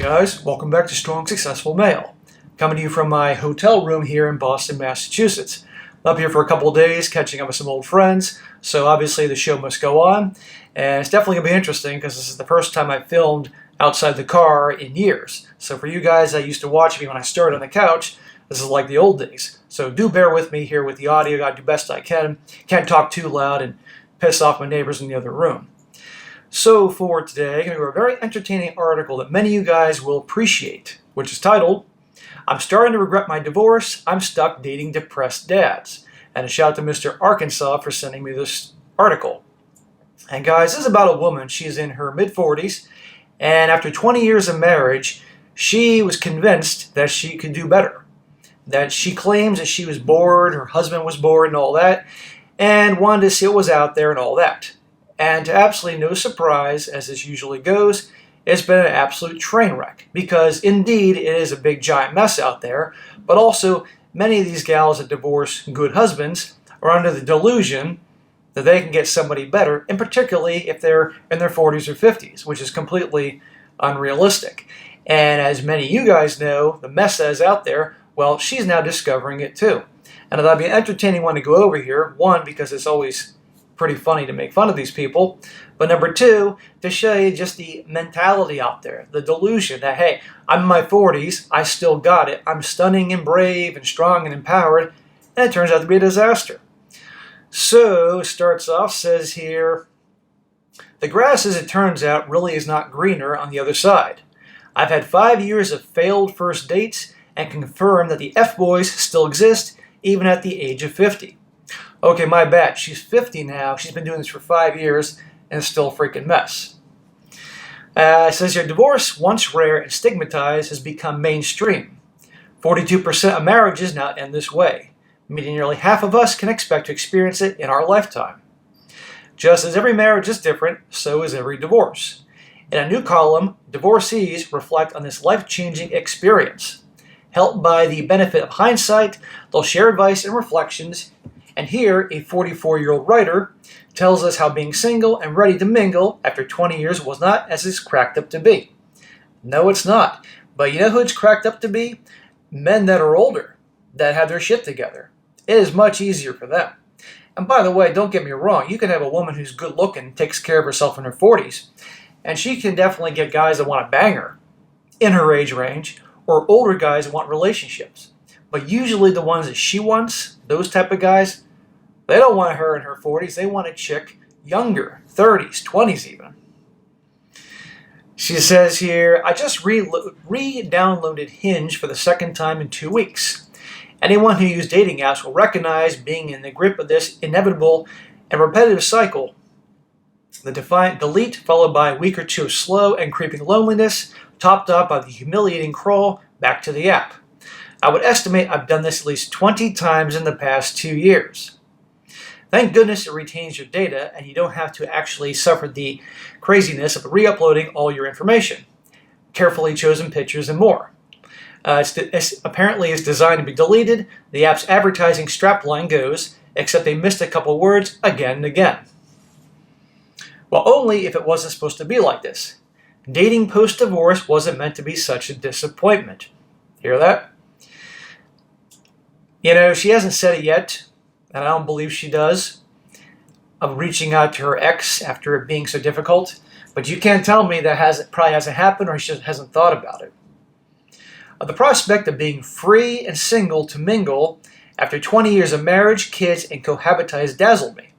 guys, welcome back to Strong Successful Male. Coming to you from my hotel room here in Boston, Massachusetts. I'm up here for a couple of days, catching up with some old friends, so obviously the show must go on. And it's definitely going to be interesting because this is the first time I've filmed outside the car in years. So for you guys that used to watch me when I started on the couch, this is like the old days. So do bear with me here with the audio. I gotta do best I can. Can't talk too loud and piss off my neighbors in the other room. So for today, I'm going to go over a very entertaining article that many of you guys will appreciate, which is titled, "I'm starting to regret my divorce. I'm stuck dating depressed dads." And a shout out to Mr. Arkansas for sending me this article. And guys, this is about a woman. She's in her mid-40s, and after 20 years of marriage, she was convinced that she could do better. That she claims that she was bored, her husband was bored and all that, and wanted to see what was out there and all that. And to absolutely no surprise, as this usually goes, it's been an absolute train wreck. Because indeed, it is a big giant mess out there, but also many of these gals that divorce good husbands are under the delusion that they can get somebody better, and particularly if they're in their 40s or 50s, which is completely unrealistic. And as many of you guys know, the mess that is out there, well, she's now discovering it too. And that'll be an entertaining one to go over here. One, because it's always pretty funny to make fun of these people. But number two, to show you just the mentality out there, the delusion that, hey, I'm in my 40s, I still got it, I'm stunning and brave and strong and empowered, and it turns out to be a disaster. So, it starts off, says here, "The grass, as it turns out, really is not greener on the other side. I've had 5 years of failed first dates and confirm that the F-boys still exist even at the age of 50. Okay, my bad. She's 50 now. She's been doing this for 5 years and it's still a freaking mess. It says here, "Divorce, once rare and stigmatized, has become mainstream. 42% of marriages now end this way, meaning nearly half of us can expect to experience it in our lifetime. Just as every marriage is different, so is every divorce. In a new column, divorcees reflect on this life-changing experience. Helped by the benefit of hindsight, they'll share advice and reflections. And here, a 44-year-old writer tells us how being single and ready to mingle after 20 years was not as it's cracked up to be. No, it's not. But you know who it's cracked up to be? Men that are older, that have their shit together. It is much easier for them. And by the way, don't get me wrong, you can have a woman who's good looking, takes care of herself in her 40s, and she can definitely get guys that want to bang her in her age range, or older guys that want relationships. But usually the ones that she wants, those type of guys, they don't want her in her 40s. They want a chick younger, 30s, 20s even." She says here, "I just re-downloaded Hinge for the second time in 2 weeks. Anyone who used dating apps will recognize being in the grip of this inevitable and repetitive cycle. The defiant delete followed by a week or two of slow and creeping loneliness, topped up by the humiliating crawl back to the app. I would estimate I've done this at least 20 times in the past 2 years. Thank goodness it retains your data and you don't have to actually suffer the craziness of re-uploading all your information, carefully chosen pictures and more. Apparently it's designed to be deleted. The app's advertising strapline goes, except they missed a couple words again and again. Well, only if it wasn't supposed to be like this. Dating post-divorce wasn't meant to be such a disappointment." Hear that? You know, she hasn't said it yet, and I don't believe she does, of reaching out to her ex after it being so difficult. But you can't tell me that probably hasn't happened, or she just hasn't thought about it. The prospect of being free and single to mingle after 20 years of marriage, kids, and cohabitize dazzled me.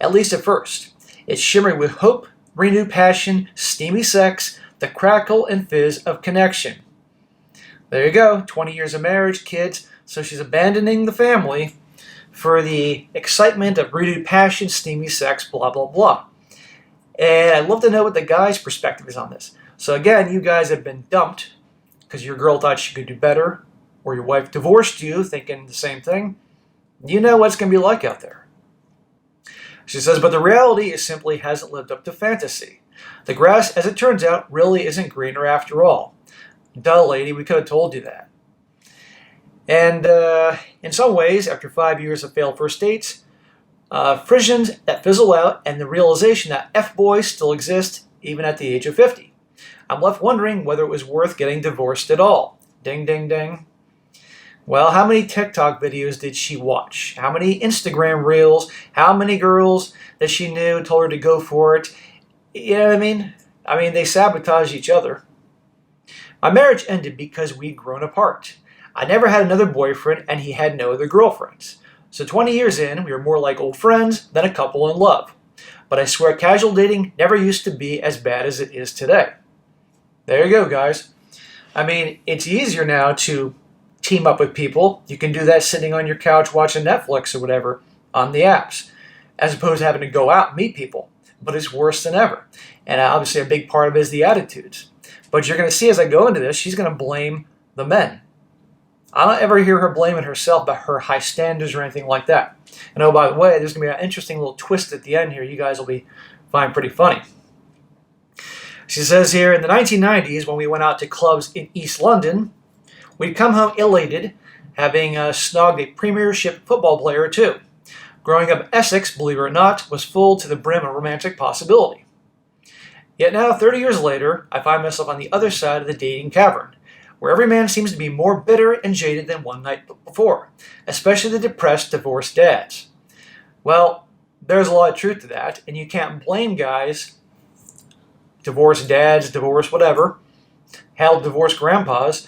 At least at first. It's shimmering with hope, renewed passion, steamy sex, the crackle and fizz of connection." There you go, 20 years of marriage, kids. So she's abandoning the family for the excitement of renewed passion, steamy sex, blah, blah, blah. And I'd love to know what the guy's perspective is on this. So again, you guys have been dumped because your girl thought she could do better, or your wife divorced you thinking the same thing. You know what it's going to be like out there. She says, "But the reality is simply hasn't lived up to fantasy. The grass, as it turns out, really isn't greener after all. Duh, lady, we could have told you that." And in some ways, after 5 years of failed first dates, frissions that fizzle out, and the realization that F-boys still exist even at the age of 50. I'm left wondering whether it was worth getting divorced at all. Ding, ding, ding. Well, how many TikTok videos did she watch? How many Instagram reels? How many girls that she knew told her to go for it? You know what I mean? They sabotage each other. My marriage ended because we'd grown apart. I never had another boyfriend, and he had no other girlfriends. So 20 years in, we were more like old friends than a couple in love. But I swear casual dating never used to be as bad as it is today. There you go, guys. It's easier now to team up with people. You can do that sitting on your couch watching Netflix or whatever on the apps, as opposed to having to go out and meet people. But it's worse than ever. And obviously a big part of it is the attitudes. But you're going to see as I go into this, she's going to blame the men. I don't ever hear her blaming herself about her high standards or anything like that. And oh, by the way, there's going to be an interesting little twist at the end here you guys will find pretty funny. She says here, in the 1990s, when we went out to clubs in East London, we'd come home elated, having snogged a premiership football player or two. Growing up in Essex, believe it or not, was full to the brim of romantic possibility. Yet now, 30 years later, I find myself on the other side of the dating cavern, where every man seems to be more bitter and jaded than one night before, especially the depressed, divorced dads. Well, there's a lot of truth to that, and you can't blame guys, divorced dads, divorced whatever, hell, divorced grandpas,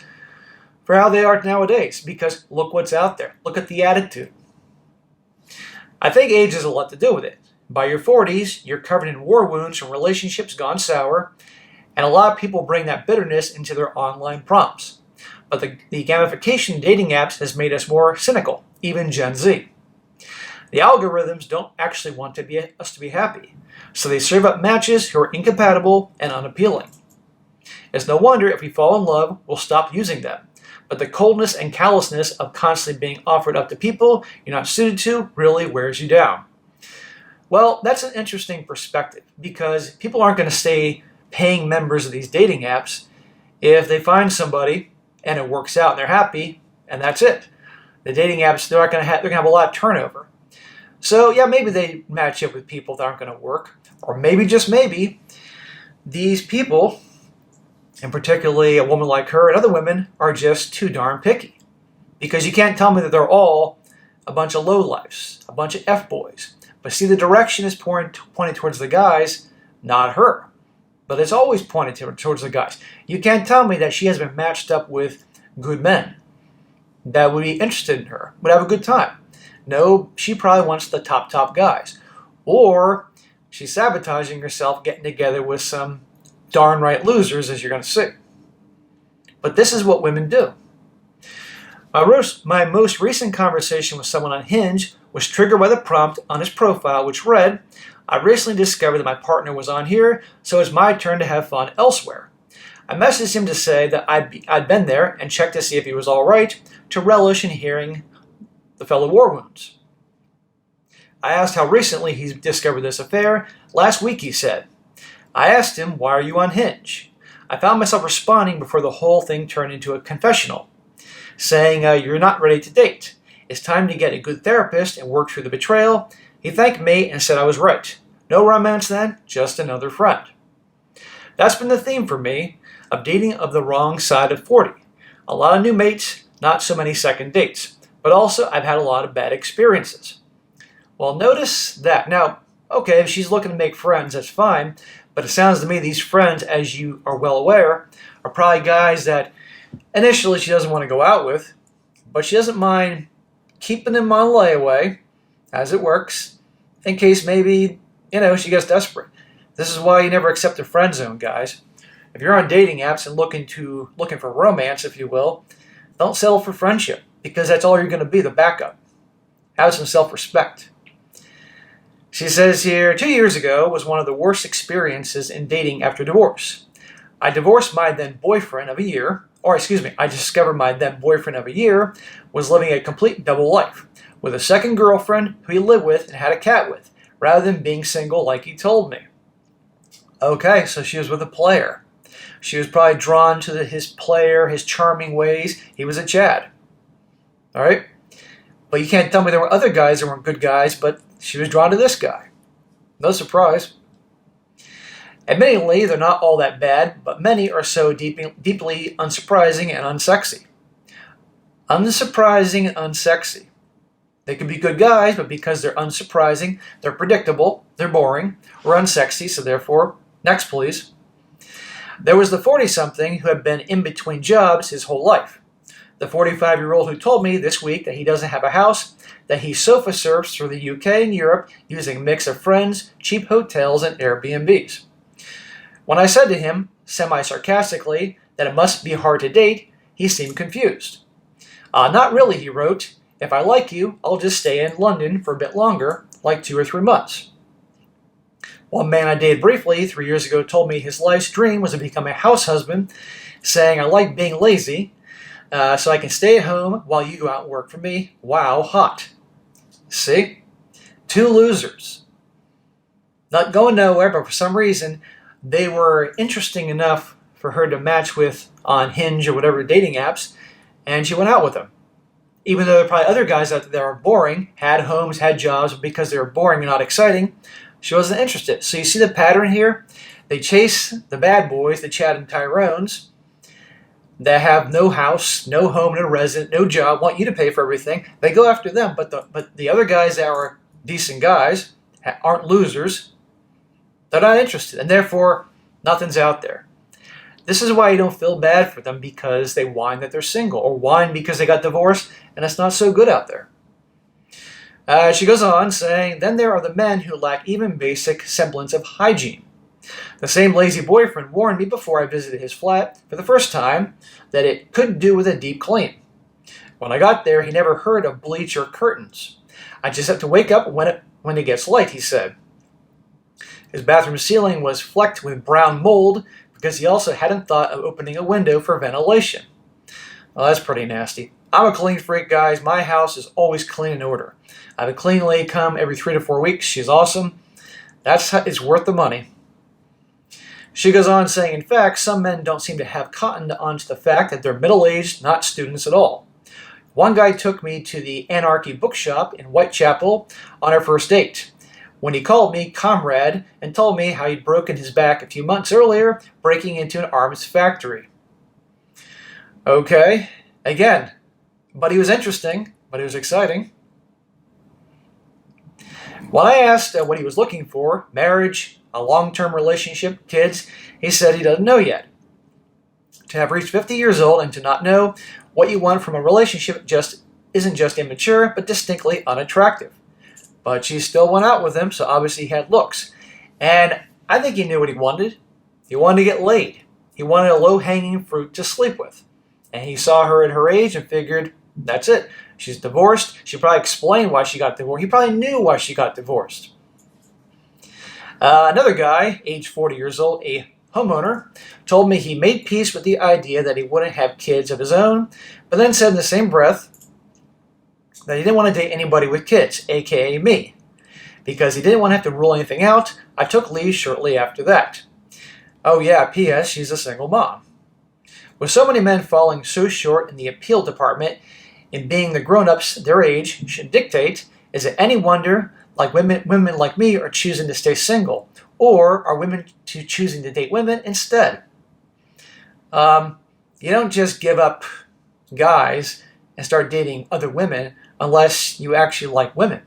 for how they are nowadays, because look what's out there. Look at the attitude. I think age has a lot to do with it. By your 40s, you're covered in war wounds from relationships gone sour, and a lot of people bring that bitterness into their online prompts. But the gamification dating apps has made us more cynical, even Gen Z. The algorithms don't actually want us to be happy, so they serve up matches who are incompatible and unappealing. It's no wonder if we fall in love, we'll stop using them. But the coldness and callousness of constantly being offered up to people you're not suited to really wears you down. Well, that's an interesting perspective, because people aren't going to stay paying members of these dating apps if they find somebody and it works out and they're happy and that's it. The dating apps, they're going to have a lot of turnover. So yeah, maybe they match up with people that aren't going to work, or maybe, just maybe, these people, and particularly a woman like her and other women, are just too darn picky. Because you can't tell me that they're all a bunch of lowlifes, a bunch of F-boys. But see, the direction is pointed towards the guys, not her. But it's always pointed towards the guys. You can't tell me that she has been matched up with good men that would be interested in her, would have a good time. No, she probably wants the top guys. Or she's sabotaging herself getting together with some darn right losers, as you're going to see. But this is what women do. My most recent conversation with someone on Hinge was triggered by the prompt on his profile, which read, "I recently discovered that my partner was on here, so it's my turn to have fun elsewhere." I messaged him to say that I'd been there and checked to see if he was all right, to relish in hearing the fellow war wounds. I asked how recently he discovered this affair. Last week, he said. I asked him, "Why are you on Hinge?" I found myself responding before the whole thing turned into a confessional, saying, "You're not ready to date. It's time to get a good therapist and work through the betrayal." He thanked me and said I was right. No romance then, just another friend. That's been the theme for me of dating of the wrong side of 40. A lot of new mates, not so many second dates. But also, I've had a lot of bad experiences. Well, notice that. Now, okay, if she's looking to make friends, that's fine. But it sounds to me these friends, as you are well aware, are probably guys that initially she doesn't want to go out with, but she doesn't mind keeping them on layaway, as it works, in case maybe, she gets desperate. This is why you never accept a friend zone, guys. If you're on dating apps and looking for romance, if you will, don't settle for friendship, because that's all you're going to be, the backup. Have some self-respect. She says here, 2 years ago was one of the worst experiences in dating after divorce. I discovered my then boyfriend of a year was living a complete double life, with a second girlfriend who he lived with and had a cat with, rather than being single like he told me. Okay, so she was with a player. She was probably drawn to his charming ways. He was a Chad. All right? But you can't tell me there were other guys that weren't good guys, but she was drawn to this guy. No surprise. Admittedly, they're not all that bad, but many are so deeply unsurprising and unsexy. Unsurprising and unsexy. They could be good guys, but because they're unsurprising, they're predictable, they're boring, or unsexy, so therefore, next please. There was the 40-something who had been in between jobs his whole life. The 45-year-old who told me this week that he doesn't have a house, that he sofa surfs through the UK and Europe using a mix of friends, cheap hotels, and Airbnbs. When I said to him, semi-sarcastically, that it must be hard to date, he seemed confused. Not really, he wrote. If I like you, I'll just stay in London for a bit longer, like 2 or 3 months. One man I dated briefly 3 years ago told me his life's dream was to become a house husband, saying, I like being lazy, so I can stay at home while you go out and work for me. Wow, hot. See? 2 losers. Not going nowhere, but for some reason, they were interesting enough for her to match with on Hinge or whatever dating apps, and she went out with them. Even though there are probably other guys out there that are boring, had homes, had jobs, but because they were boring and not exciting, she wasn't interested. So you see the pattern here? They chase the bad boys, the Chad and Tyrones, that have no house, no home, no resident, no job, want you to pay for everything. They go after them, but the other guys that are decent guys, aren't losers, they're not interested, and therefore, nothing's out there. This is why you don't feel bad for them, because they whine that they're single, or whine because they got divorced, and it's not so good out there. She goes on saying, then there are the men who lack even basic semblance of hygiene. The same lazy boyfriend warned me before I visited his flat for the first time that it could do with a deep clean. When I got there, he never heard of bleach or curtains. I just have to wake up when it gets light, he said. His bathroom ceiling was flecked with brown mold because he also hadn't thought of opening a window for ventilation. Well, that's pretty nasty. I'm a clean freak, guys. My house is always clean and in order. I have a clean lady come every 3 to 4 weeks. She's awesome. It's worth the money. She goes on saying, in fact, some men don't seem to have cottoned onto the fact that they're middle-aged, not students at all. One guy took me to the Anarchy bookshop in Whitechapel on our first date, when he called me comrade and told me how he'd broken his back a few months earlier breaking into an arms factory. Okay, again, but he was interesting, but he was exciting. When I asked what he was looking for, marriage, a long-term relationship, kids, he said he doesn't know yet. To have reached 50 years old and to not know what you want from a relationship isn't just immature, but distinctly unattractive. But she still went out with him, so obviously he had looks. And I think he knew what he wanted. He wanted to get laid. He wanted a low-hanging fruit to sleep with. And he saw her at her age and figured, that's it. She's divorced. She probably explained why she got divorced. He probably knew why she got divorced. Another guy, age 40 years old, a homeowner, told me he made peace with the idea that he wouldn't have kids of his own, but then said in the same breath that he didn't want to date anybody with kids, aka me. Because he didn't want to have to rule anything out, I took leave shortly after that. Oh yeah, P.S. she's a single mom. With so many men falling so short in the appeal department in being the grown-ups their age should dictate, is it any wonder like women like me are choosing to stay single, or are women choosing to date women instead? You don't just give up guys and start dating other women unless you actually like women.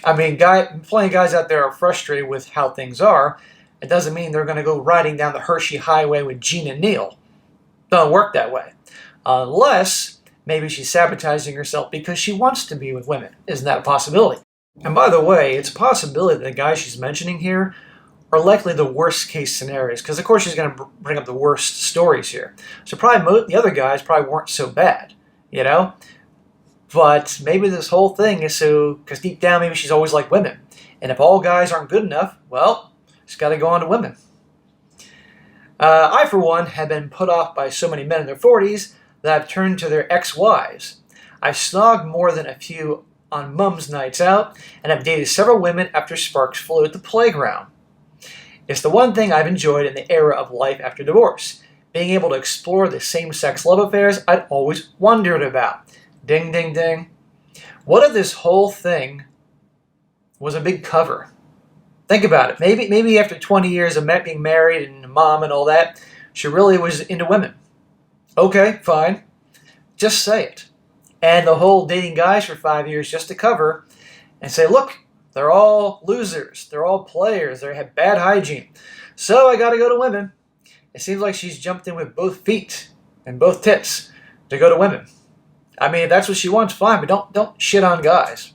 I mean, plenty of guys out there are frustrated with how things are. It doesn't mean they're going to go riding down the Hershey Highway with Gene and Neil. Doesn't work that way. Unless maybe she's sabotaging herself because she wants to be with women. Isn't that a possibility? And by the way, it's a possibility that the guys she's mentioning here are likely the worst case scenarios, because of course she's going to bring up the worst stories here. So probably the other guys probably weren't so bad, you know? But maybe this whole thing is because deep down maybe she's always liked women. And if all guys aren't good enough, well, she's got to go on to women. I, for one, have been put off by so many men in their 40s that I've turned to their ex-wives. I've snogged more than a few on mum's nights out, and I've dated several women after sparks flew at the playground. It's the one thing I've enjoyed in the era of life after divorce, being able to explore the same-sex love affairs I'd always wondered about. Ding, ding, ding. What if this whole thing was a big cover? Think about it. Maybe after 20 years of being married and a mom and all that, she really was into women. Okay, fine. Just say it. And the whole dating guys for 5 years just to cover and say, look, they're all losers. They're all players. They have bad hygiene. So I got to go to women. It seems like she's jumped in with both feet and both tits to go to women. I mean, if that's what she wants, fine, but don't shit on guys.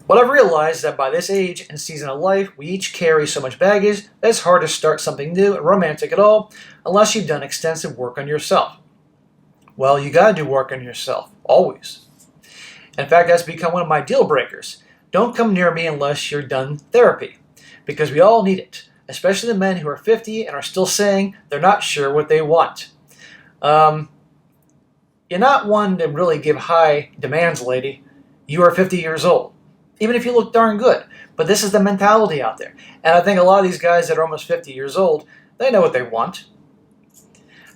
What I've realized is that by this age and season of life, we each carry so much baggage that it's hard to start something new and romantic at all unless you've done extensive work on yourself. Well, you got to do work on yourself, always. In fact, that's become one of my deal breakers. Don't come near me unless you're done therapy, because we all need it, especially the men who are 50 and are still saying they're not sure what they want. You're not one to really give high demands, lady. You are 50 years old, even if you look darn good. But this is the mentality out there. And I think a lot of these guys that are almost 50 years old, they know what they want.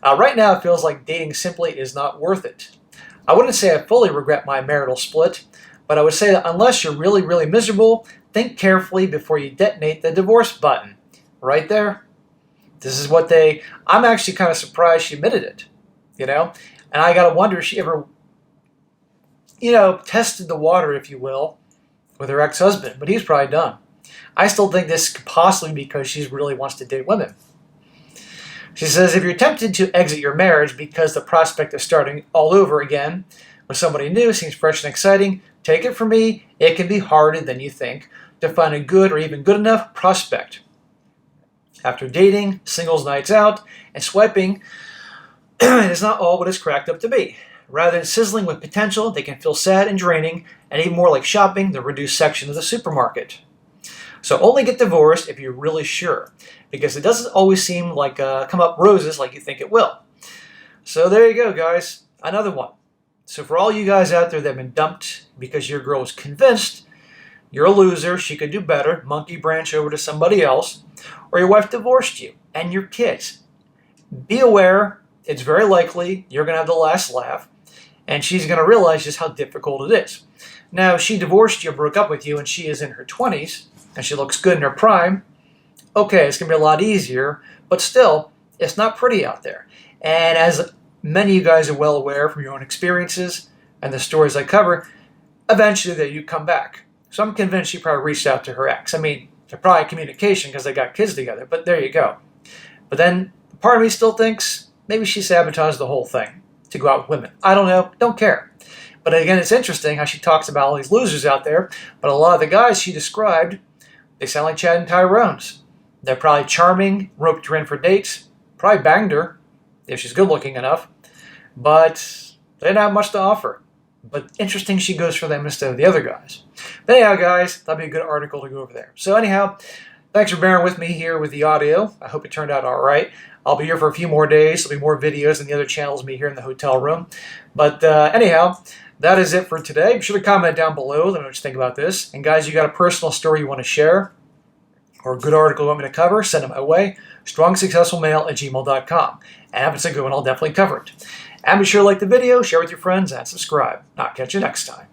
Right now, it feels like dating simply is not worth it. I wouldn't say I fully regret my marital split, but I would say that unless you're really, really miserable, think carefully before you detonate the divorce button. Right there. This is what I'm actually kind of surprised she admitted it, And I got to wonder if she ever, tested the water, if you will, with her ex-husband. But he's probably done. I still think this could possibly be because she really wants to date women. She says, if you're tempted to exit your marriage because the prospect of starting all over again with somebody new seems fresh and exciting, take it from me, it can be harder than you think to find a good or even good enough prospect. After dating, singles nights out, and swiping, it is not all what it's cracked up to be. Rather than sizzling with potential, they can feel sad and draining, and even more like shopping the reduced section of the supermarket. So only get divorced if you're really sure, because it doesn't always seem like come up roses like you think it will. So there you go, guys. Another one. So for all you guys out there that have been dumped because your girl was convinced you're a loser, she could do better, monkey branch over to somebody else, or your wife divorced you and your kids, be aware it's very likely you're going to have the last laugh, and she's going to realize just how difficult it is. Now, if she divorced you, broke up with you, and she is in her 20s, and she looks good in her prime, okay, it's going to be a lot easier, but still, it's not pretty out there. And as many of you guys are well aware from your own experiences and the stories I cover, eventually that you come back. So I'm convinced she probably reached out to her ex. I mean, they're probably communication because they got kids together, but there you go. But then part of me still thinks maybe she sabotaged the whole thing to go out with women. I don't know. Don't care. But again, it's interesting how she talks about all these losers out there, but a lot of the guys she described, they sound like Chad and Tyrone's. They're probably charming, roped her in for dates, probably banged her if she's good looking enough, but they don't have much to offer. But interesting she goes for them instead of the other guys. But anyhow, guys, that'd be a good article to go over there. So anyhow, thanks for bearing with me here with the audio. I hope it turned out all right. I'll be here for a few more days. There'll be more videos than the other channels me here in the hotel room. But anyhow, that is it for today. Be sure to comment down below. Let me know what you think about this. And guys, you got a personal story you want to share or a good article you want me to cover, send it my way. strongsuccessfulmale@gmail.com. And if it's a good one, I'll definitely cover it. And be sure to like the video, share with your friends, and subscribe. I'll catch you next time.